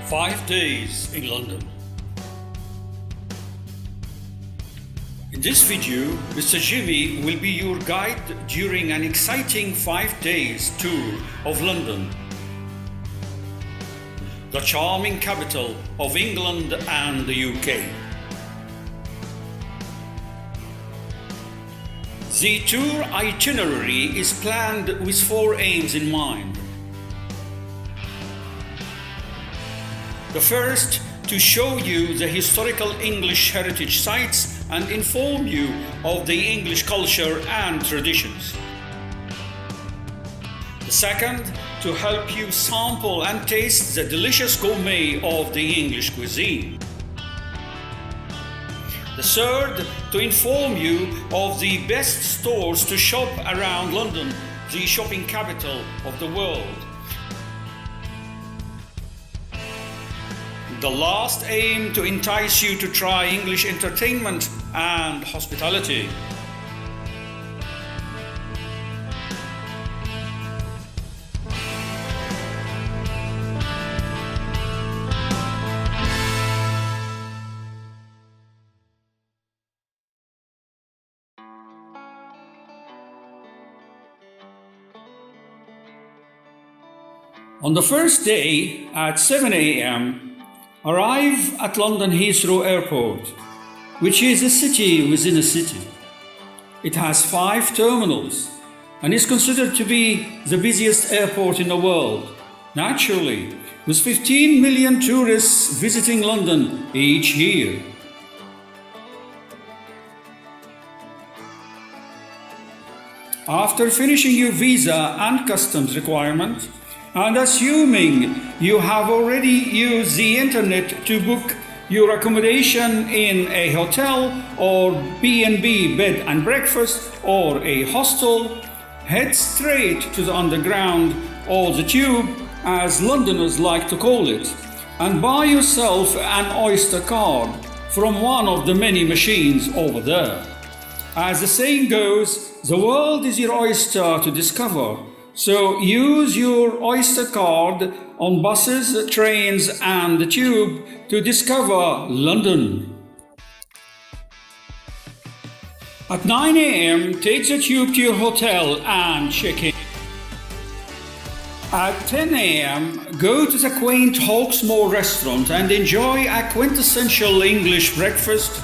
5 days in London. In this video, Mr. Jimmy will be your guide during an exciting 5 days tour of London, the charming capital of England and the UK. The tour itinerary is planned with 4 aims in mind. The first, to show you the historical English heritage sites and inform you of the English culture and traditions. The second, to help you sample and taste the delicious gourmet of the English cuisine. The third, to inform you of the best stores to shop around London, the shopping capital of the world. The last aim, to entice you to try English entertainment and hospitality. On the first day at 7 a.m., arrive at London Heathrow Airport, which is a city within a city. It has 5 terminals and is considered to be the busiest airport in the world, naturally, with 15 million tourists visiting London each year. After finishing your visa and customs requirement, and assuming you have already used the internet to book your accommodation in a hotel or B&B bed and breakfast or a hostel, head straight to the underground, or the tube as Londoners like to call it, and buy yourself an Oyster card from one of the many machines over there. As the saying goes, the world is your oyster to discover. So use your Oyster card on buses, trains and the tube to discover London. At 9 a.m, take the tube to your hotel and check in. At 10 a.m, go to the quaint Hawksmoor restaurant and enjoy a quintessential English breakfast.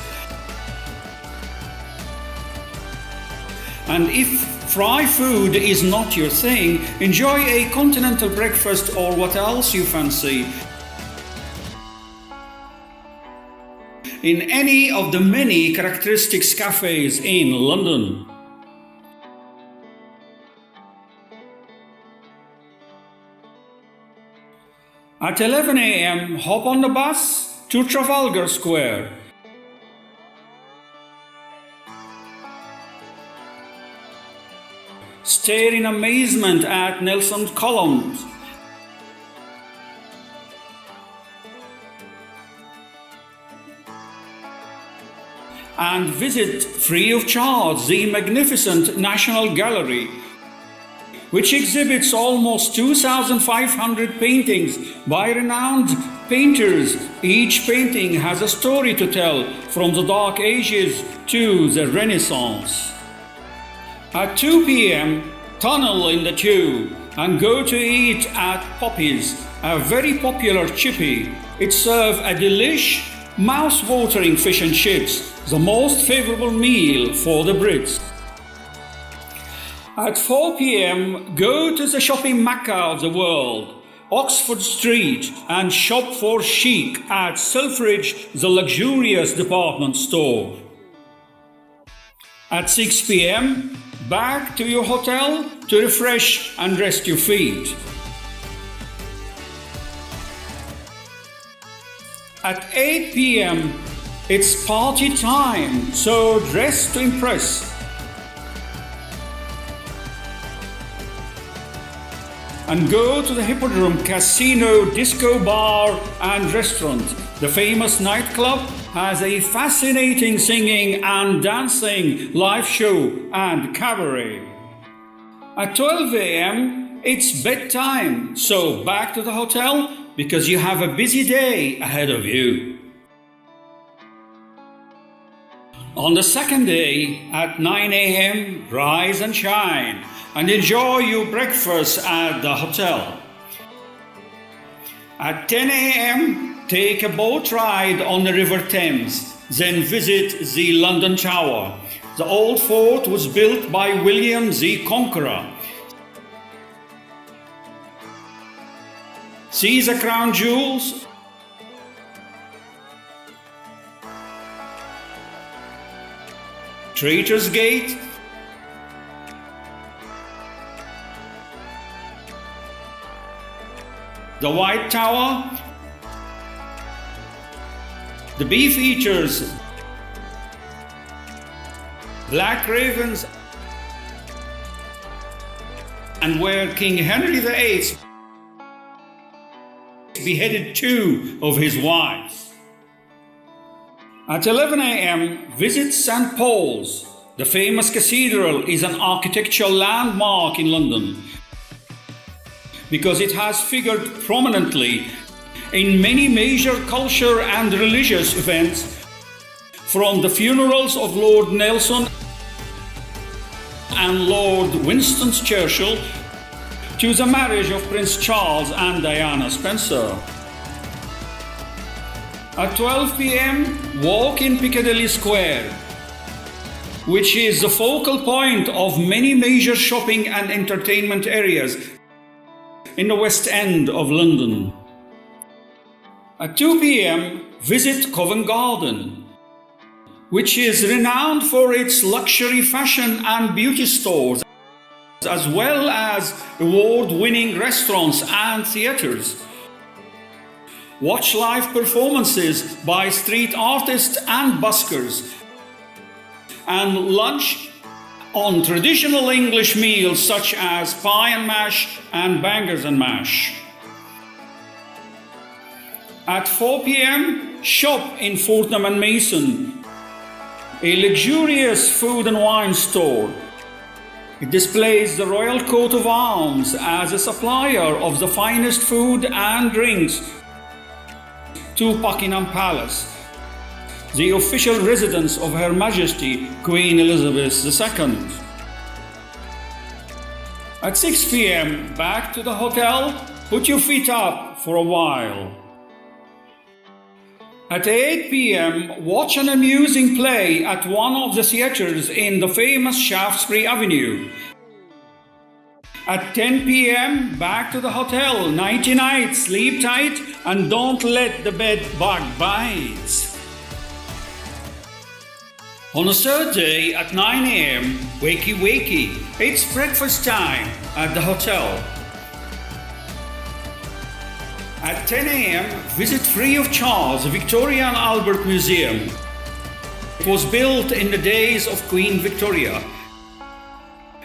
And if fry food is not your thing, enjoy a continental breakfast or what else you fancy in any of the many characteristic cafes in London. At 11 a.m, hop on the bus to Trafalgar Square. Stare in amazement at Nelson's columns. And visit free of charge the magnificent National Gallery, which exhibits almost 2,500 paintings by renowned painters. Each painting has a story to tell, from the Dark Ages to the Renaissance. At 2 p.m, tunnel in the tube and go to eat at Poppy's, a very popular chippy. It serves a delish, mouth-watering fish and chips, the most favourable meal for the Brits. At 4 p.m, go to the shopping mecca of the world, Oxford Street, and shop for chic at Selfridge, the luxurious department store. At 6 p.m, back to your hotel to refresh and rest your feet. At 8 p.m, it's party time, so dress to impress. And go to the Hippodrome Casino, Disco Bar and Restaurant. The famous nightclub has a fascinating singing and dancing live show and cabaret. At 12 a.m, it's bedtime, so back to the hotel because you have a busy day ahead of you. On the second day, at 9 a.m., rise and shine and enjoy your breakfast at the hotel. At 10 a.m., take a boat ride on the River Thames, then visit the London Tower. The old fort was built by William the Conqueror. See the crown jewels. Traitor's Gate. The White Tower. The Beef Eaters. Black Ravens. And where King Henry VIII beheaded 2 of his wives. At 11 a.m., visit St. Paul's. The famous cathedral is an architectural landmark in London because it has figured prominently in many major cultural and religious events, from the funerals of Lord Nelson and Lord Winston Churchill to the marriage of Prince Charles and Diana Spencer. At 12 p.m., walk in Piccadilly Square, which is the focal point of many major shopping and entertainment areas in the West End of London. At 2 p.m., visit Covent Garden, which is renowned for its luxury fashion and beauty stores, as well as award-winning restaurants and theatres. Watch live performances by street artists and buskers, and lunch on traditional English meals such as pie and mash and bangers and mash. At 4 p.m., shop in Fortnum and Mason, a luxurious food and wine store. It displays the royal coat of arms as a supplier of the finest food and drinks to Buckingham Palace, the official residence of Her Majesty Queen Elizabeth II. At 6 p.m., back to the hotel, put your feet up for a while. At 8 p.m., watch an amusing play at one of the theatres in the famous Shaftesbury Avenue. At 10 p.m., back to the hotel. Nighty-night, sleep tight, and don't let the bed bug bite. On the third day, at 9 a.m., wakey wakey, it's breakfast time at the hotel. At 10 a.m., visit free of charge the Victorian and Albert Museum. It was built in the days of Queen Victoria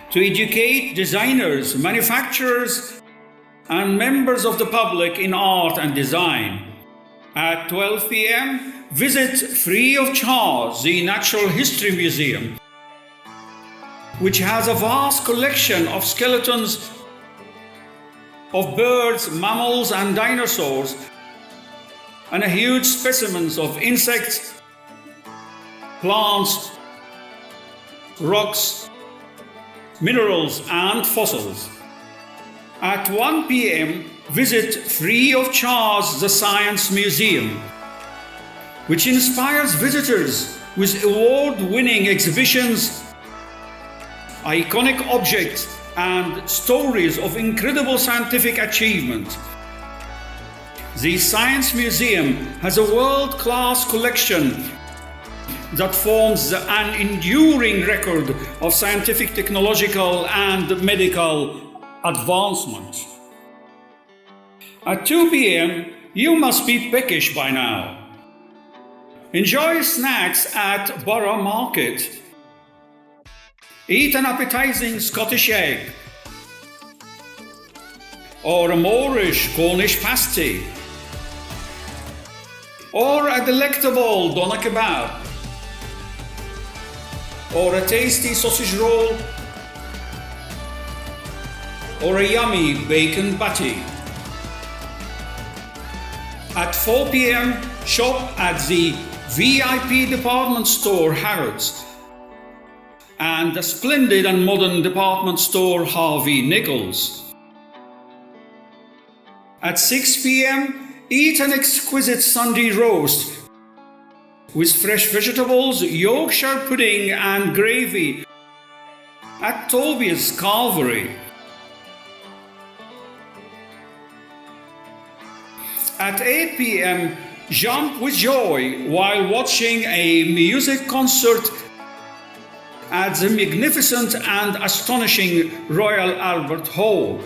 to educate designers, manufacturers, and members of the public in art and design. At 12 p.m., visit free of charge the Natural History Museum, which has a vast collection of skeletons of birds, mammals, and dinosaurs, and a huge specimens of insects, plants, rocks, minerals, and fossils. At 1 p.m., visit free of charge the Science Museum, which inspires visitors with award-winning exhibitions, iconic objects, and stories of incredible scientific achievement. The Science Museum has a world-class collection that forms an enduring record of scientific, technological, and medical advancement. At 2 p.m., you must be peckish by now. Enjoy snacks at Borough Market. Eat an appetizing Scottish egg or a Moorish Cornish pasty or a delectable doner kebab or a tasty sausage roll or a yummy bacon butty. At 4 p.m., shop at the VIP department store Harrods and the splendid and modern department store Harvey Nichols. At 6 p.m., eat an exquisite Sunday roast with fresh vegetables, Yorkshire pudding and gravy at Toby's Calvary. At 8 p.m., jump with joy while watching a music concert at the magnificent and astonishing Royal Albert Hall.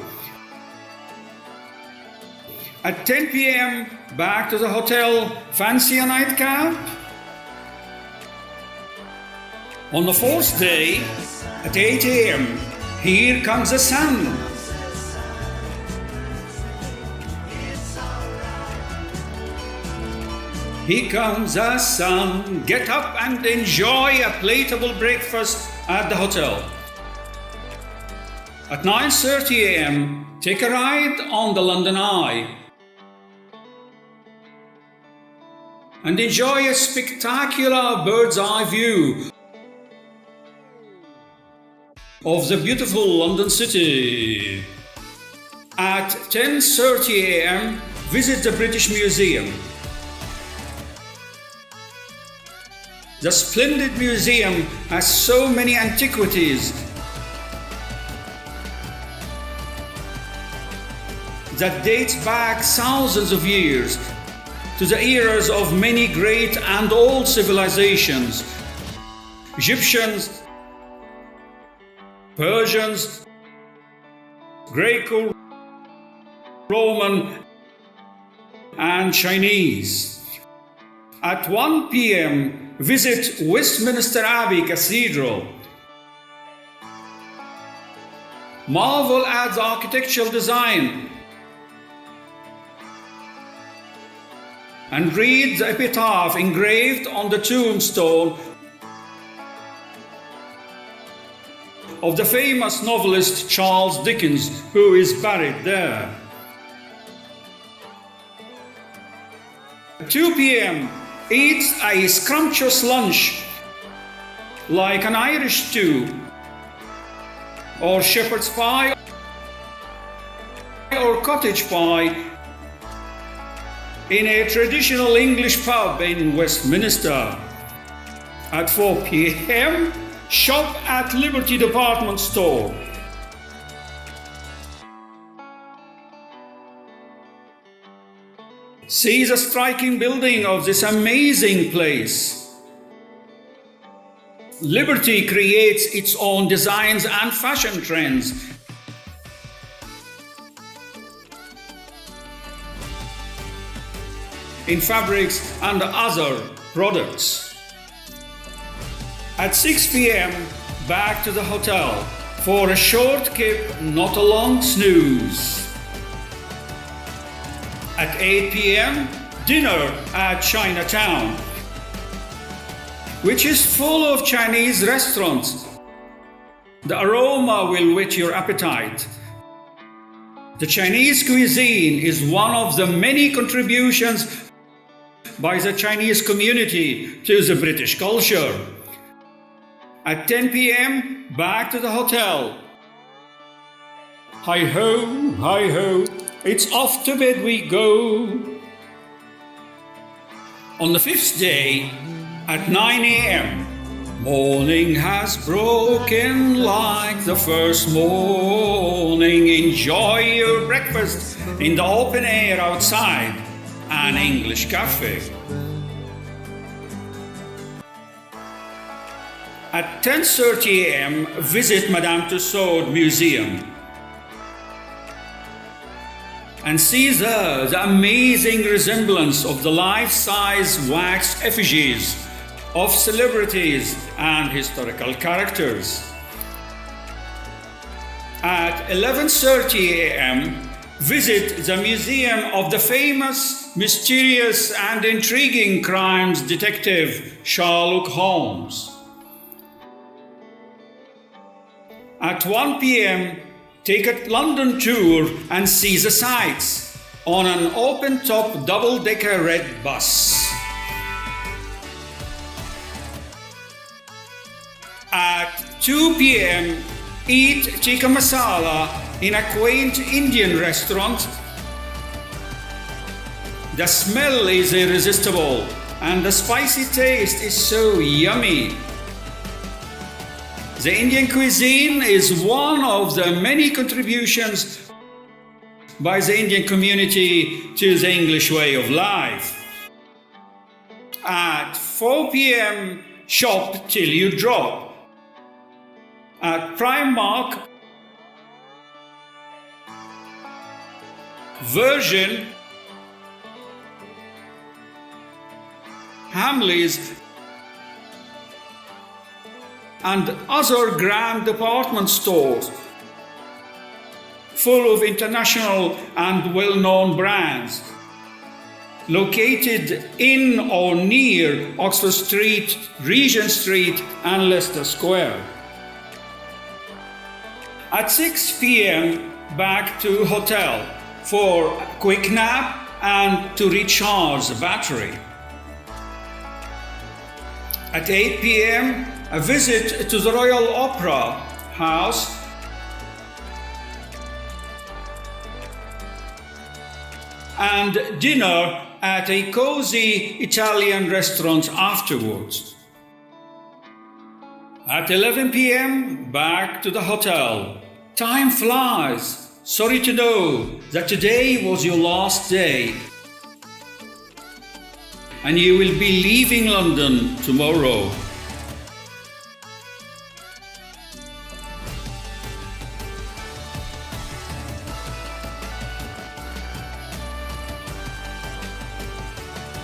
At 10 p.m., back to the hotel, fancy a nightcap? On the fourth day, at 8 a.m., here comes the sun. Here comes the sun. Get up and enjoy a plateable breakfast at the hotel. At 9:30 a.m., take a ride on the London Eye and enjoy a spectacular bird's eye view of the beautiful London city. At 10:30 a.m., visit the British Museum. The splendid museum has so many antiquities that dates back thousands of years to the eras of many great and old civilizations: Egyptians, Persians, Greco-Roman, and Chinese. At 1 p.m., visit Westminster Abbey Cathedral. Marvel at the architectural design and read the epitaph engraved on the tombstone of the famous novelist Charles Dickens, who is buried there. At 2 p.m., eat a scrumptious lunch like an Irish stew or shepherd's pie or cottage pie in a traditional English pub in Westminster. At 4 p.m., shop at Liberty Department Store. See the striking building of this amazing place. Liberty creates its own designs and fashion trends. In fabrics and other products. At 6 p.m., back to the hotel for a short kip, not a long snooze. At 8 p.m., dinner at Chinatown, which is full of Chinese restaurants. The aroma will whet your appetite. The Chinese cuisine is one of the many contributions by the Chinese community to the British culture. At 10 p.m., back to the hotel. Hi-ho, hi-ho, it's off to bed we go. On the fifth day, at 9 a.m., morning has broken like the first morning. Enjoy your breakfast in the open air outside an English cafe. At 10:30 a.m., visit Madame Tussauds Museum and see there the amazing resemblance of the life-size wax effigies of celebrities and historical characters. At 11:30 a.m., visit the Museum of the famous, mysterious and intriguing crimes detective Sherlock Holmes. At 1 p.m., take a London tour and see the sights. on an open-top double-decker red bus. At 2 p.m., eat tikka masala in a quaint Indian restaurant. The smell is irresistible and the spicy taste is so yummy. The Indian cuisine is one of the many contributions by the Indian community to the English way of life. At 4 p.m., shop till you drop. At Primark, Virgin, Hamleys, and other grand department stores full of international and well-known brands located in or near Oxford Street, Regent Street and Leicester Square. At 6 p.m. back to hotel for a quick nap and to recharge the battery. At 8 p.m. a visit to the Royal Opera House and dinner at a cozy Italian restaurant afterwards. At 11 p.m. back to the hotel. Time flies. Sorry to know that today was your last day and you will be leaving London tomorrow.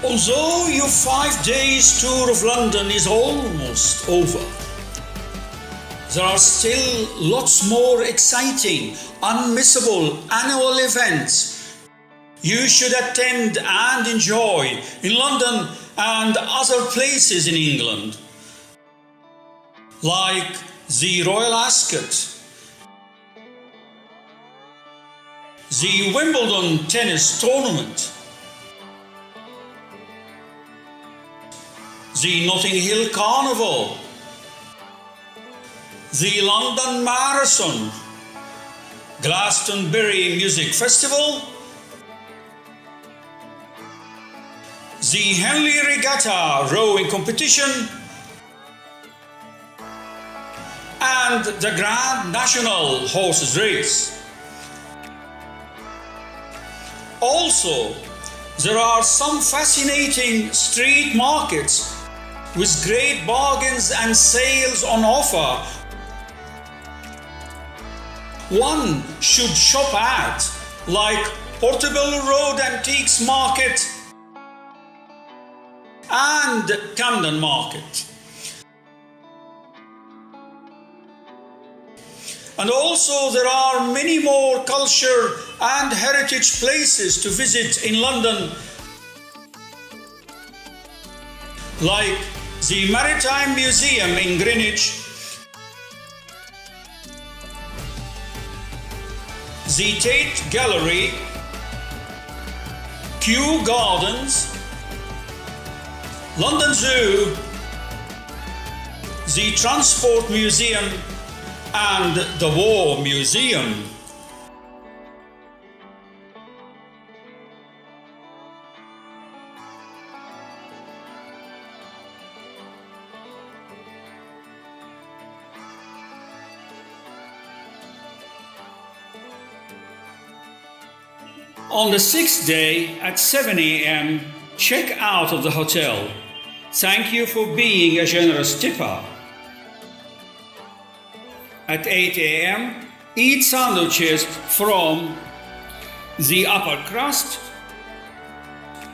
Although your 5 days tour of London is almost over, there are still lots more exciting, unmissable annual events you should attend and enjoy in London and other places in England, like the Royal Ascot, the Wimbledon tennis tournament, the Notting Hill Carnival, the London Marathon, Glastonbury Music Festival, the Henley Regatta rowing competition, and the Grand National Horses Race. Also, there are some fascinating street markets with great bargains and sales on offer. One should shop at, like Portobello Road Antiques Market and Camden Market. And also there are many more culture and heritage places to visit in London, like the Maritime Museum in Greenwich, the Tate Gallery, Kew Gardens, London Zoo, the Transport Museum and the War Museum. On the 6th day at 7 a.m., check out of the hotel. Thank you for being a generous tipper. At 8 a.m., eat sandwiches from the Upper Crust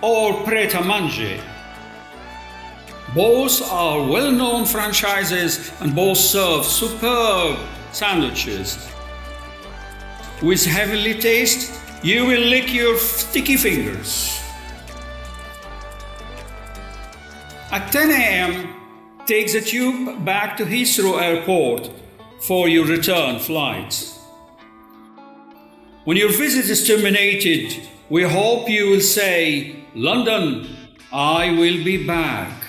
or Pret a Manger. Both are well-known franchises and both serve superb sandwiches. With heavenly taste, you will lick your sticky fingers. At 10 a.m., take the tube back to Heathrow Airport for your return flights. When your visit is terminated, We hope you will say, London, I will be back.